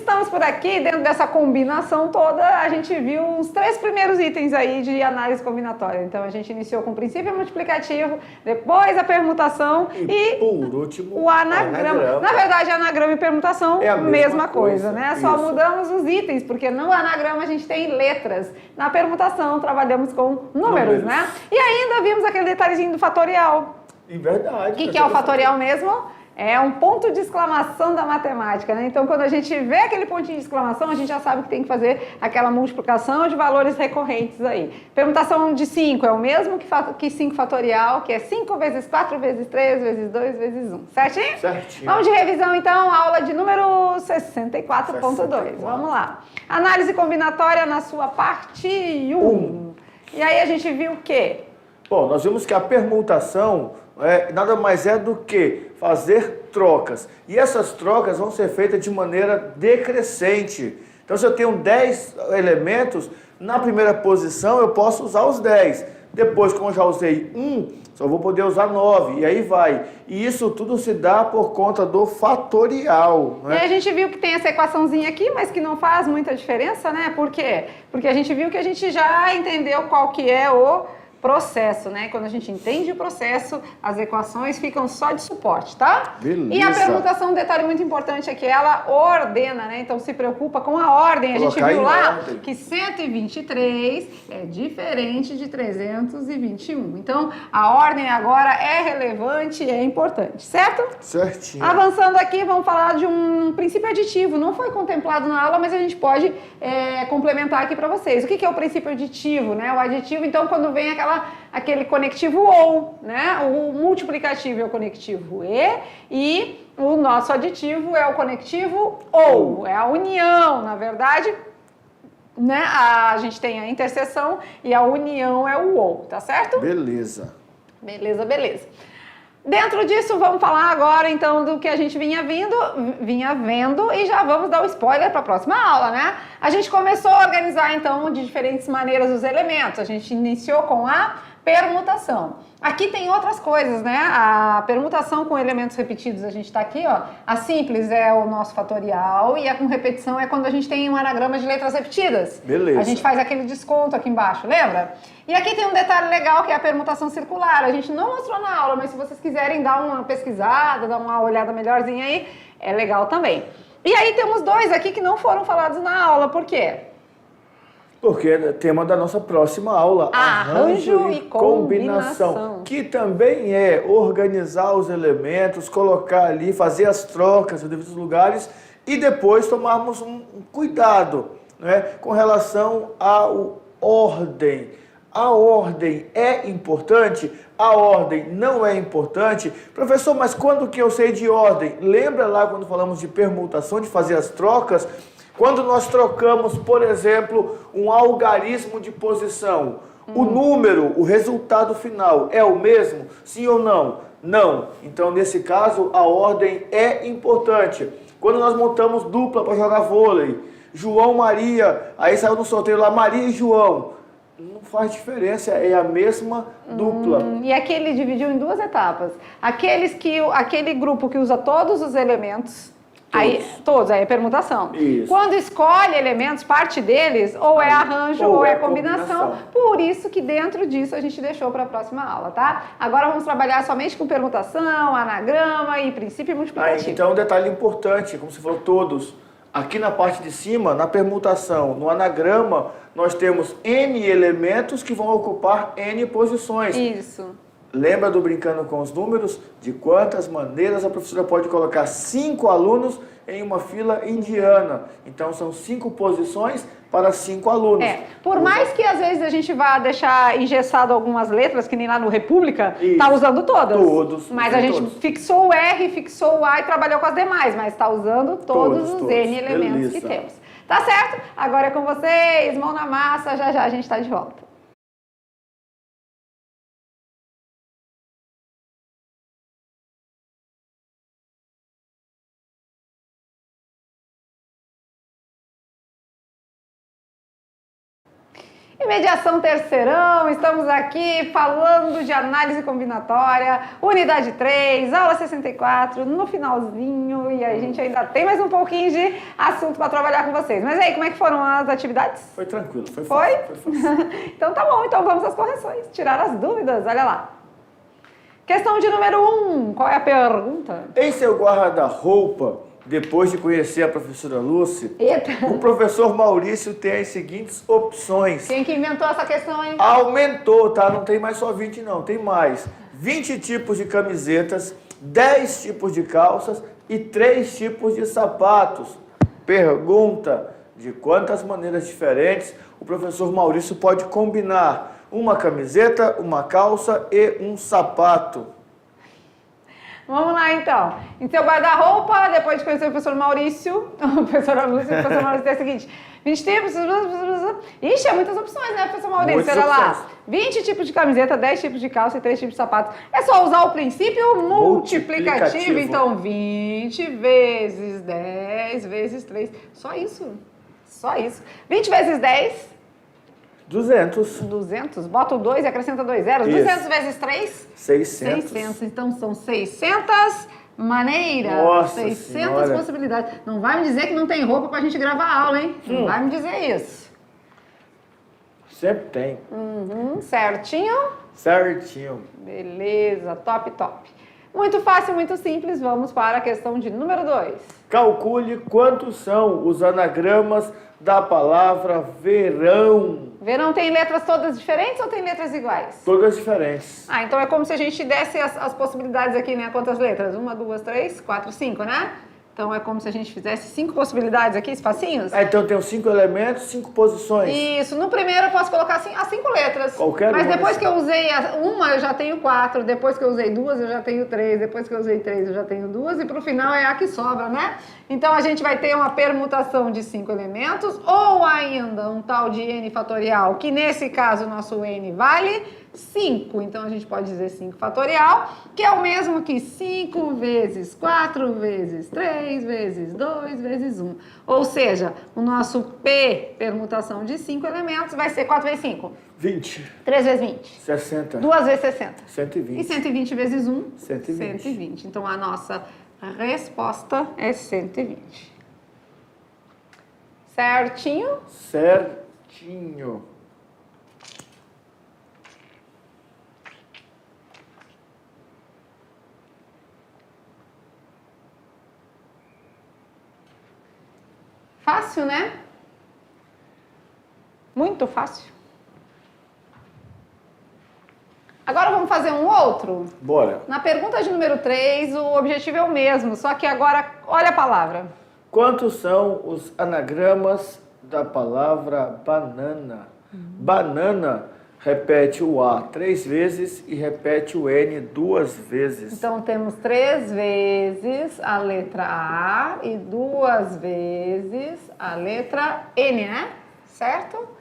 estamos por aqui, dentro dessa combinação toda, a gente viu os 3 primeiros itens aí de análise combinatória. Então, a gente iniciou com o princípio multiplicativo, depois a permutação e por último, o anagrama. Na verdade, anagrama e permutação, é a mesma coisa, né? Isso. Só mudamos os itens, porque no anagrama a gente tem letras. Na permutação, trabalhamos com números, né? E ainda vimos aquele detalhezinho do fatorial. Em verdade. O que é o fatorial mesmo? É um ponto de exclamação da matemática, né? Então, quando a gente vê aquele pontinho de exclamação, a gente já sabe que tem que fazer aquela multiplicação de valores recorrentes aí. Permutação de 5 é o mesmo que 5 fatorial, que é 5 vezes 4 vezes 3 vezes 2 vezes 1. Certinho? Certinho. Vamos de revisão, então, aula de número 64.2. Vamos lá. Análise combinatória na sua parte 1. E aí a gente viu o quê? Bom, nós vimos que a permutação nada mais é do que fazer trocas. E essas trocas vão ser feitas de maneira decrescente. Então, se eu tenho 10 elementos, na primeira posição eu posso usar os 10. Depois, como eu já usei 1, só vou poder usar 9. E aí vai. E isso tudo se dá por conta do fatorial. Né? E a gente viu que tem essa equaçãozinha aqui, mas que não faz muita diferença, né? Por quê? Porque a gente viu que a gente já entendeu qual que é o processo, né? Quando a gente entende o processo, as equações ficam só de suporte, tá? Beleza. E a permutação, um detalhe muito importante é que ela ordena, né? Então se preocupa com a ordem. A gente viu lá que 123 é diferente de 321. Então a ordem agora é relevante e é importante, certo? Certinho. Avançando aqui, vamos falar de um princípio aditivo. Não foi contemplado na aula, mas a gente pode complementar aqui para vocês. O que é o princípio aditivo, né? O aditivo, então, quando vem aquele conectivo OU, né? O multiplicativo é o conectivo e o nosso aditivo é o conectivo OU, é a união, na verdade, né? A gente tem a interseção e a união é o OU, tá certo? Beleza. Beleza, beleza. Dentro disso, vamos falar agora, então, do que a gente vinha vendo e já vamos dar o spoiler para a próxima aula, né? A gente começou a organizar, então, de diferentes maneiras os elementos. A gente iniciou com a permutação. Aqui tem outras coisas, né? A permutação com elementos repetidos, a gente tá aqui, ó. A simples é o nosso fatorial e a com repetição é quando a gente tem um anagrama de letras repetidas. Beleza. A gente faz aquele desconto aqui embaixo, lembra? E aqui tem um detalhe legal que é a permutação circular. A gente não mostrou na aula, mas se vocês quiserem dar uma pesquisada, dar uma olhada melhorzinha aí, é legal também. E aí temos 2 aqui que não foram falados na aula, por quê? Porque é tema da nossa próxima aula, arranjo e combinação, que também é organizar os elementos, colocar ali, fazer as trocas em devidos lugares e depois tomarmos um cuidado, né, com relação à ordem. A ordem é importante? A ordem não é importante? Professor, mas quando que eu sei de ordem? Lembra lá quando falamos de permutação, de fazer as trocas? Quando nós trocamos, por exemplo, um algarismo de posição, o número, o resultado final é o mesmo? Sim ou não? Não. Então, nesse caso, a ordem é importante. Quando nós montamos dupla para jogar vôlei, João, Maria, aí saiu no sorteio lá, Maria e João. Não faz diferença, é a mesma dupla. E aqui ele dividiu em 2 etapas. Aquele grupo que usa todos os elementos... Todos, aí é permutação. Isso. Quando escolhe elementos, parte deles, ou é arranjo ou é combinação. Por isso que dentro disso a gente deixou para a próxima aula, tá? Agora vamos trabalhar somente com permutação, anagrama e princípio multiplicativo. Então, um detalhe importante, como você falou, todos. Aqui na parte de cima, na permutação, no anagrama, nós temos N elementos que vão ocupar N posições. Isso. Lembra do Brincando com os Números? De quantas maneiras a professora pode colocar 5 alunos em uma fila indiana. Então, são 5 posições para 5 alunos. Por mais que às vezes a gente vá deixar engessado algumas letras, que nem lá no República, tá usando todas. Todos. Mas a gente fixou o R, fixou o A e trabalhou com as demais, mas tá usando todos os N elementos que temos. Tá certo? Agora é com vocês, mão na massa, já já a gente tá de volta. E mediação terceirão, estamos aqui falando de análise combinatória, unidade 3, aula 64, no finalzinho, e a gente ainda tem mais um pouquinho de assunto para trabalhar com vocês. Mas aí, como é que foram as atividades? Foi tranquilo, foi fácil. Foi fácil. Então tá bom, então vamos às correções, tirar as dúvidas, olha lá. Questão de número 1, qual é a pergunta? Em seu guarda-roupa, depois de conhecer a professora Lúcia, Eita. o professor Maurício tem as seguintes opções. Quem que inventou essa questão, hein? Aumentou, tá? Não tem mais só 20 não, tem mais. 20 tipos de camisetas, 10 tipos de calças e 3 tipos de sapatos. Pergunta: de quantas maneiras diferentes o professor Maurício pode combinar uma camiseta, uma calça e um sapato? Vamos lá, então. Em seu guarda-roupa, depois de conhecer o professor Maurício, a professora Lúcia, o professor Maurício tem o seguinte: 20 tipos... Ixi, é muitas opções, né, professor Maurício? Muitas Olha lá. opções. 20 tipos de camiseta, 10 tipos de calça e 3 tipos de sapato. É só usar o princípio multiplicativo. Então, 20 vezes 10 vezes 3. Só isso. Só isso. 20 vezes 10... 200. 200, bota o 2 e acrescenta 2 zeros. Isso. 200 vezes 3? 600. 600. Então são 600 maneiras. Nossa 600 senhora. possibilidades. Não vai me dizer que não tem roupa pra gente gravar a aula, hein? Não vai me dizer isso. Sempre tem. Certinho? Certinho. Beleza, top, top. Muito fácil, muito simples. Vamos para a questão de número 2. Calcule quantos são os anagramas da palavra verão. Verão tem letras todas diferentes ou tem letras iguais? Todas diferentes. Ah, então é como se a gente desse as possibilidades aqui, né? Quantas letras? 1, 2, 3, 4, 5, né? Então é como se a gente fizesse 5 possibilidades aqui, espacinhos. Então tem os 5 elementos, 5 posições. Isso, no primeiro eu posso colocar assim, as 5 letras. Qualquer Mas uma depois dessas. que eu usei uma, eu já tenho 4. Depois que eu usei 2, eu já tenho 3. Depois que eu usei 3, eu já tenho 2. E pro final é a que sobra, né? Então a gente vai ter uma permutação de 5 elementos, ou ainda um tal de n fatorial, que nesse caso o nosso n vale 5. Então a gente pode dizer 5 fatorial, que é o mesmo que 5 vezes 4 vezes 3 vezes 2 vezes 1. Ou seja, o nosso P, permutação de 5 elementos, vai ser 4 vezes 5. 20. 3 vezes 20. 60. 2 vezes 60. 120. E 120 vezes 1? 120. 120. Então a nossa resposta é 120. Certinho? Certinho. Fácil, né? Muito fácil. Agora vamos fazer um outro? Bora. Na pergunta de número 3, o objetivo é o mesmo, só que agora, olha a palavra. Quantos são os anagramas da palavra banana? Banana repete o A 3 vezes e repete o N 2 vezes. Então temos 3 vezes a letra A e 2 vezes a letra N, né? Certo?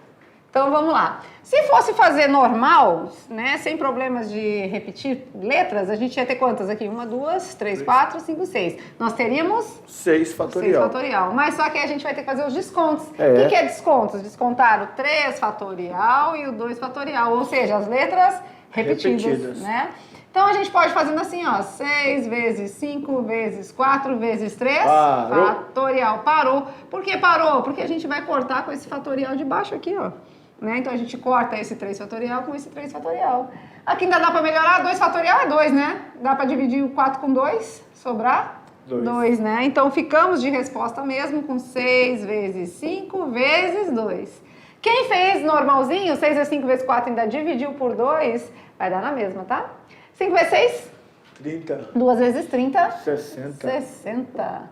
Então vamos lá. Se fosse fazer normal, né, sem problemas de repetir letras, a gente ia ter quantas aqui? 1, 2, 3, 4, 5, 6. Nós teríamos 6 fatorial. 6 fatorial. Mas só que a gente vai ter que fazer os descontos. É. O que é descontos? Descontar o 3 fatorial e o 2 fatorial. Ou seja, as letras repetidas. Né? Então a gente pode fazendo assim, ó, 6 vezes 5 vezes 4 vezes 3, Parou. fatorial. Parou. Por que parou? Porque a gente vai cortar com esse fatorial de baixo aqui, ó. Né? Então a gente corta esse 3 fatorial com esse 3 fatorial. Aqui ainda dá para melhorar, 2 fatorial é 2, né? Dá para dividir o 4 com 2, sobrar 2, né? Então ficamos de resposta mesmo com 6 vezes 5 vezes 2. Quem fez normalzinho, 6 vezes 5 vezes 4 ainda dividiu por 2, vai dar na mesma, tá? 5 vezes 6? 30. 2 vezes 30? 60. 60.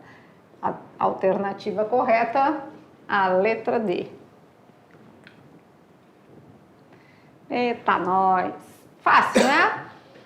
A alternativa correta, a letra D. Eita, nós! Fácil, né?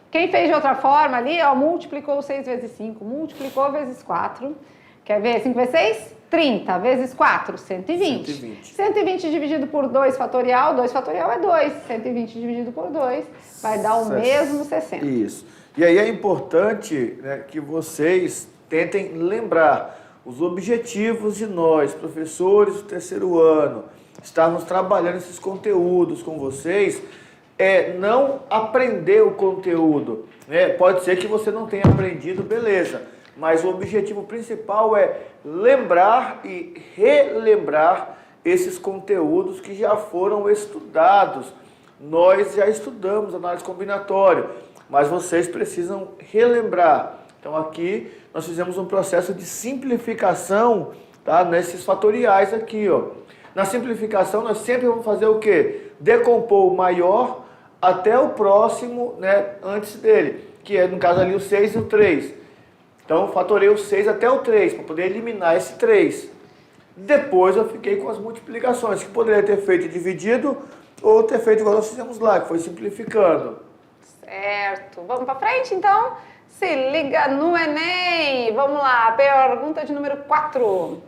Quem fez de outra forma ali, ó, multiplicou 6 vezes 5, multiplicou vezes 4. Quer ver? 5 vezes 6? 30 vezes 4, 120. 120. 120 dividido por 2 fatorial, 2 fatorial é 2. 120 dividido por 2 vai dar o mesmo 60. Isso. E aí é importante, né, que vocês tentem lembrar os objetivos de nós, professores do terceiro ano, estarmos trabalhando esses conteúdos com vocês é não aprender o conteúdo, né? Pode ser que você não tenha aprendido, beleza, mas o objetivo principal é lembrar e relembrar esses conteúdos que já foram estudados. Nós já estudamos análise combinatória, mas vocês precisam relembrar. Então aqui nós fizemos um processo de simplificação, tá? Nesses fatoriais aqui, ó. Na simplificação nós sempre vamos fazer o quê? Decompor o maior até o próximo, né, antes dele, que é no caso ali o 6 e o 3. Então eu fatorei o 6 até o 3, para poder eliminar esse 3. Depois eu fiquei com as multiplicações, que poderia ter feito dividido ou ter feito igual nós fizemos lá, que foi simplificando. Certo. Vamos para frente, então? Se liga no Enem. Vamos lá, pergunta de número 4.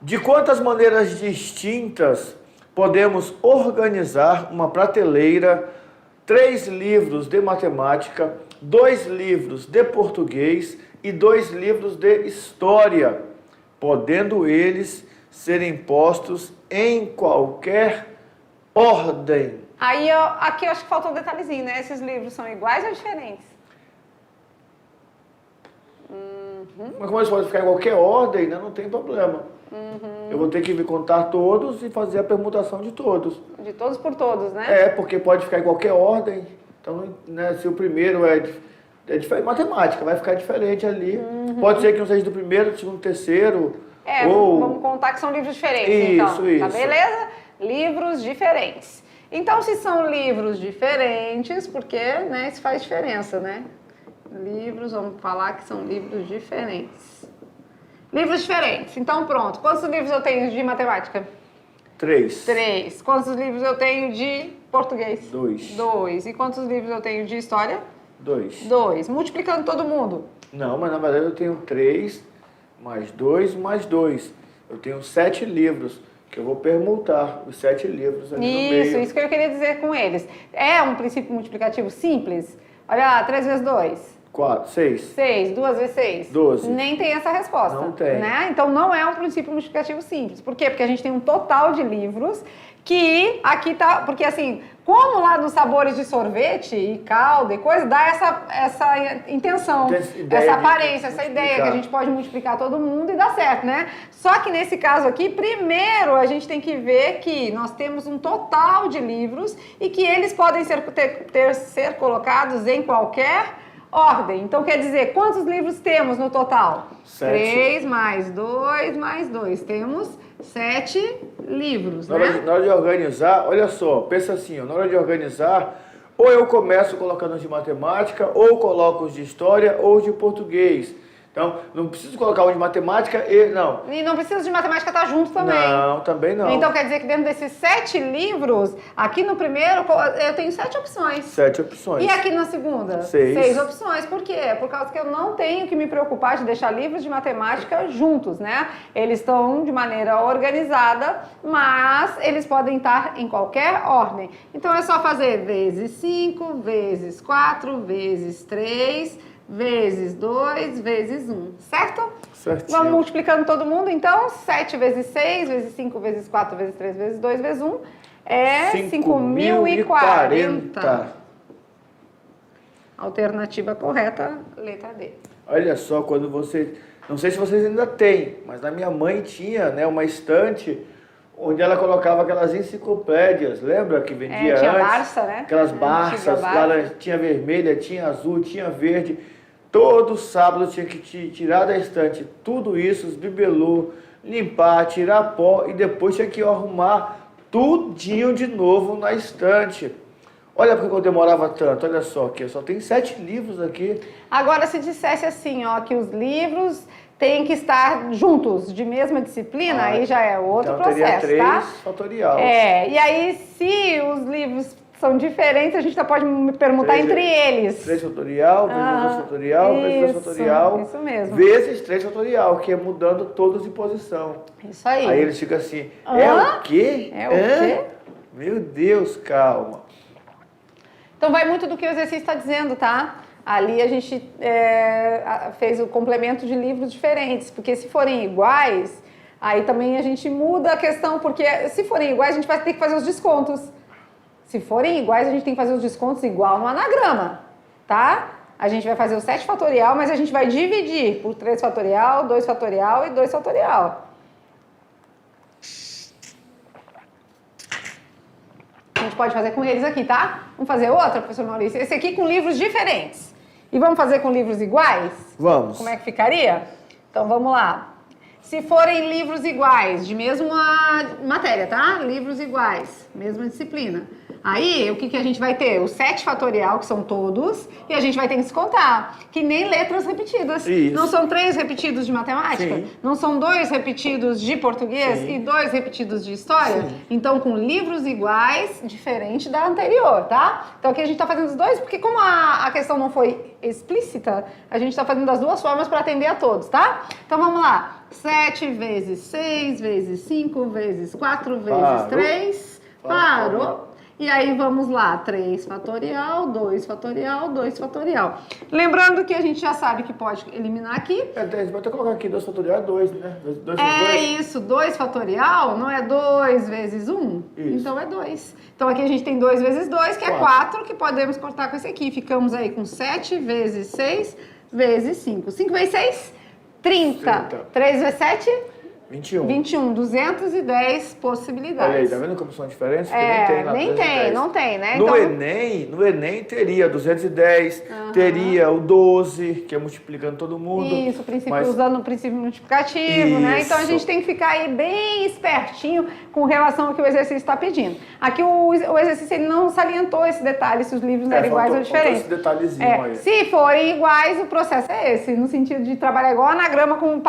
De quantas maneiras distintas podemos organizar uma prateleira, 3 livros de matemática, 2 livros de português e 2 livros de história, podendo eles serem postos em qualquer ordem? Aí, aqui eu acho que faltou um detalhezinho, né? Esses livros são iguais ou diferentes? Mas como eles podem ficar em qualquer ordem, né, não tem problema. Eu vou ter que contar todos e fazer a permutação de todos. De todos por todos, né? É, porque pode ficar em qualquer ordem. Então, né, se o primeiro é diferente, matemática, vai ficar diferente ali. Pode ser que não seja do primeiro, do segundo, terceiro. Ou... vamos contar que são livros diferentes, então. Isso. Tá beleza? Livros diferentes. Então, se são livros diferentes, porque, né, isso faz diferença, né? Livros, vamos falar que são livros diferentes. Livros diferentes. Então, pronto. Quantos livros eu tenho de matemática? 3. 3. Quantos livros eu tenho de português? 2. 2. E quantos livros eu tenho de história? 2. 2. Multiplicando todo mundo. Não, mas na verdade eu tenho 3 mais 2 mais 2. Eu tenho 7 livros, que eu vou permutar os 7 livros ali no meio. Isso que eu queria dizer com eles. É um princípio multiplicativo simples? Olha lá, 3 vezes 2. 4, 6. 6, 2 vezes 6. 12. Nem tem essa resposta. Não tem. Né? Então não é um princípio multiplicativo simples. Por quê? Porque a gente tem um total de livros que aqui tá... Porque assim, como lá nos sabores de sorvete e calda e coisa, dá essa intenção, essa aparência, essa ideia que a gente pode multiplicar todo mundo e dá certo, né? Só que nesse caso aqui, primeiro a gente tem que ver que nós temos um total de livros e que eles podem ser colocados em qualquer ordem. Então, quer dizer, quantos livros temos no total? 7. 3 mais 2 mais 2. Temos 7 livros, Na né? hora de organizar, olha só, pensa assim, ó, na hora de organizar, ou eu começo colocando os de matemática, ou coloco os de história, ou os de português. Então, não preciso colocar um de matemática e... Não. E não precisa de matemática estar junto também. Não, também não. Então, quer dizer que dentro desses 7 livros, aqui no primeiro, eu tenho 7 opções. 7 opções. E aqui na segunda? 6. 6 opções. Por quê? Por causa que eu não tenho que me preocupar de deixar livros de matemática juntos, né? Eles estão de maneira organizada, mas eles podem estar em qualquer ordem. Então, é só fazer vezes 5, vezes 4, vezes 3... vezes 2, vezes 1, certo? Certinho. Vamos multiplicando todo mundo, então, 7 vezes 6, vezes 5, vezes 4, vezes 3, vezes 2, vezes 1, é 5.040. Alternativa correta, letra D. Olha só, quando você... Não sei se vocês ainda têm, mas na minha mãe tinha, né, uma estante onde ela colocava aquelas enciclopédias, lembra que vendia tinha antes? Barça, né? Aquelas Barças, tinha vermelha, tinha azul, tinha verde. Todo sábado eu tinha que tirar da estante tudo isso, os bibelô, limpar, tirar pó e depois tinha que arrumar tudinho de novo na estante. Olha porque eu demorava tanto, olha só aqui, só tem 7 livros aqui. Agora, se dissesse assim, ó, que os livros têm que estar juntos, de mesma disciplina, aí já é outro então processo, teria 3 tá? fatorial. E aí se os livros são diferentes, a gente já pode permutar entre eles. 3 fatorial, vezes 2 fatorial, vezes 2 fatorial. Isso mesmo. Vezes 3 fatorial, que é mudando todos de posição. Isso aí. Aí eles ficam assim, é o quê? É o quê? Meu Deus, calma. Então vai muito do que o exercício está dizendo, tá? Ali a gente fez o complemento de livros diferentes, porque se forem iguais, Aí também a gente muda a questão, porque se forem iguais, a gente vai ter que fazer os descontos. Se forem iguais, a gente tem que fazer os descontos igual no anagrama, tá? A gente vai fazer o 7 fatorial, mas a gente vai dividir por 3 fatorial, 2 fatorial e 2 fatorial. A gente pode fazer com eles aqui, tá? Vamos fazer outra, professor Maurício? Esse aqui com livros diferentes. E vamos fazer com livros iguais? Vamos. Como é que ficaria? Então vamos lá. Se forem livros iguais, de mesma matéria, tá? Livros iguais, mesma disciplina. Aí, o que a gente vai ter? O 7 fatorial, que são todos, e a gente vai ter que descontar. Que nem letras repetidas. Isso. Não são 3 repetidos de matemática? Sim. Não são 2 repetidos de português? Sim. E 2 repetidos de história? Sim. Então, com livros iguais, diferente da anterior, tá? Então, aqui a gente tá fazendo os dois, porque como a questão não foi explícita, a gente tá fazendo das duas formas para atender a todos, tá? Então, vamos lá. 7 vezes 6 vezes 5 vezes 4 vezes 3. Parou. E aí vamos lá, 3 fatorial, 2 fatorial, 2 fatorial. Lembrando que a gente já sabe que pode eliminar aqui. Você pode até colocar aqui 2 fatorial é 2, né? 2 Isso, 2 fatorial não é 2 vezes 1? Isso. Então é 2. Então aqui a gente tem 2 vezes 2, que é 4, que podemos cortar com esse aqui. Ficamos aí com 7 vezes 6 vezes 5. 5 vezes 6? 30. 3 vezes 7? 21. 21, 210 possibilidades. Olha aí, tá vendo como são diferentes? Porque nem tem lá nem 210. tem, não tem, né? No Enem teria 210, teria o 12, que é multiplicando todo mundo. Isso, usando o princípio multiplicativo, né? Então a gente tem que ficar aí bem espertinho com relação ao que o exercício está pedindo. Aqui o exercício ele não salientou esse detalhe, se os livros eram iguais ou diferentes. Esse detalhezinho aí. Se forem iguais, o processo é esse, no sentido de trabalhar igual anagrama com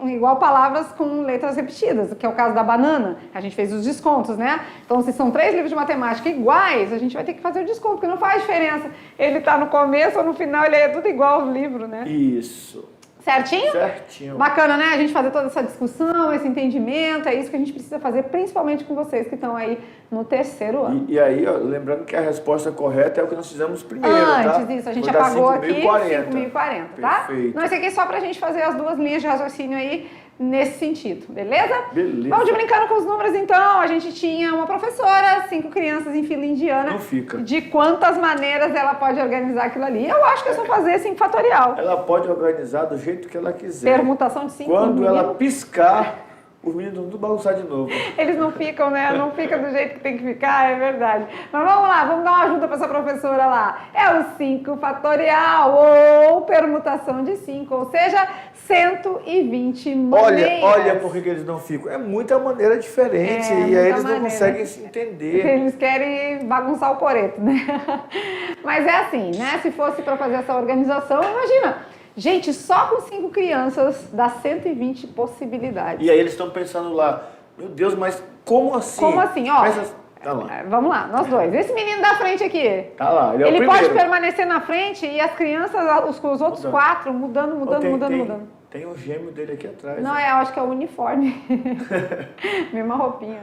igual palavras com letras repetidas, que é o caso da banana. A gente fez os descontos, né? Então, se são 3 livros de matemática iguais, a gente vai ter que fazer o desconto, porque não faz diferença. Ele tá no começo ou no final, ele é tudo igual ao livro, né? Isso. Certinho? Certinho. Bacana, né? A gente fazer toda essa discussão, esse entendimento, é isso que a gente precisa fazer, principalmente com vocês que estão aí no 3º ano. E aí, ó, lembrando que a resposta correta é o que nós fizemos primeiro, Antes disso, a gente apagou aqui 5.040, tá? Perfeito. Não, esse aqui é só pra gente fazer as 2 linhas de raciocínio aí nesse sentido, beleza? Beleza. Vamos de brincando com os números, então. A gente tinha uma professora, 5 crianças em fila indiana. Não fica. De quantas maneiras ela pode organizar aquilo ali? Eu acho que é só fazer 5 fatorial. Ela pode organizar do jeito que ela quiser. Permutação de 5. Quando ela piscar, os meninos vão tudo bagunçar de novo. Eles não ficam, né? Não fica do jeito que tem que ficar, é verdade. Mas vamos lá, vamos dar uma ajuda para essa professora lá. É o 5 fatorial ou permutação de 5, ou seja, 120 maneiras. Olha por que eles não ficam. É muita maneira diferente e aí eles não conseguem se entender. Eles querem bagunçar o coreto, né? Mas é assim, né? Se fosse para fazer essa organização, imagina. Gente, só com 5 crianças dá 120 possibilidades. E aí eles estão pensando lá, meu Deus, mas como assim? Como assim? Ó, tá lá. Vamos lá, nós dois. Esse menino da frente aqui. Tá lá, ele é o Ele primeiro. pode permanecer na frente e as crianças, os outros 4, mudando. Tem um gêmeo dele aqui atrás. Não, eu acho que é o uniforme. Mesma roupinha.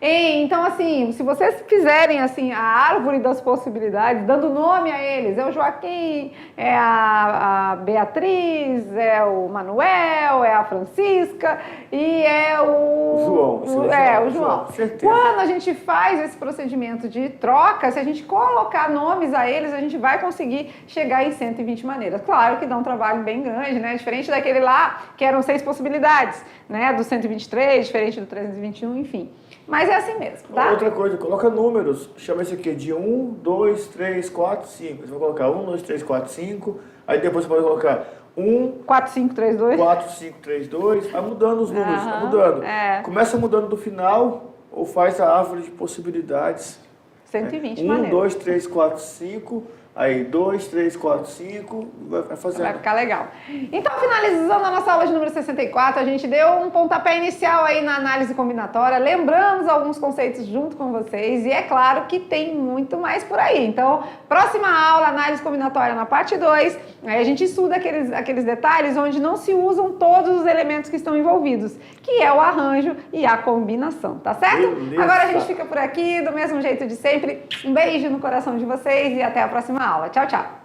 Então, assim, se vocês fizerem assim, a árvore das possibilidades, dando nome a eles, é o Joaquim, é a Beatriz, é o Manuel, é a Francisca e é o João. Certeza. Quando a gente faz esse procedimento de troca, se a gente colocar nomes a eles, a gente vai conseguir chegar em 120 maneiras. Claro que dá um trabalho bem grande, né? Diferente daquele lá, que eram 6 possibilidades, né? Do 123, diferente do 321, enfim. Mas é assim mesmo, tá? Outra coisa, coloca números. Chama isso aqui de 1, 2, 3, 4, 5. Você vai colocar 1, 2, 3, 4, 5. Aí depois você pode colocar 1, 4, 5, 3, 2. 4, 5, 3, 2. Vai mudando os números, vai mudando. Começa mudando do final ou faz a árvore de possibilidades. 120 maneiras. 1, 2, 3, 4, 5. Aí 2, 3, 4, 5, vai fazendo. Vai ficar legal. Então, finalizando a nossa aula de número 64, a gente deu um pontapé inicial aí na análise combinatória, lembramos alguns conceitos junto com vocês e é claro que tem muito mais por aí. Então, próxima aula, análise combinatória na parte 2, aí a gente estuda aqueles detalhes onde não se usam todos os elementos que estão envolvidos, que é o arranjo e a combinação, tá certo? Beleza. Agora a gente fica por aqui, do mesmo jeito de sempre. Um beijo no coração de vocês e até a próxima aula. Tchau, tchau!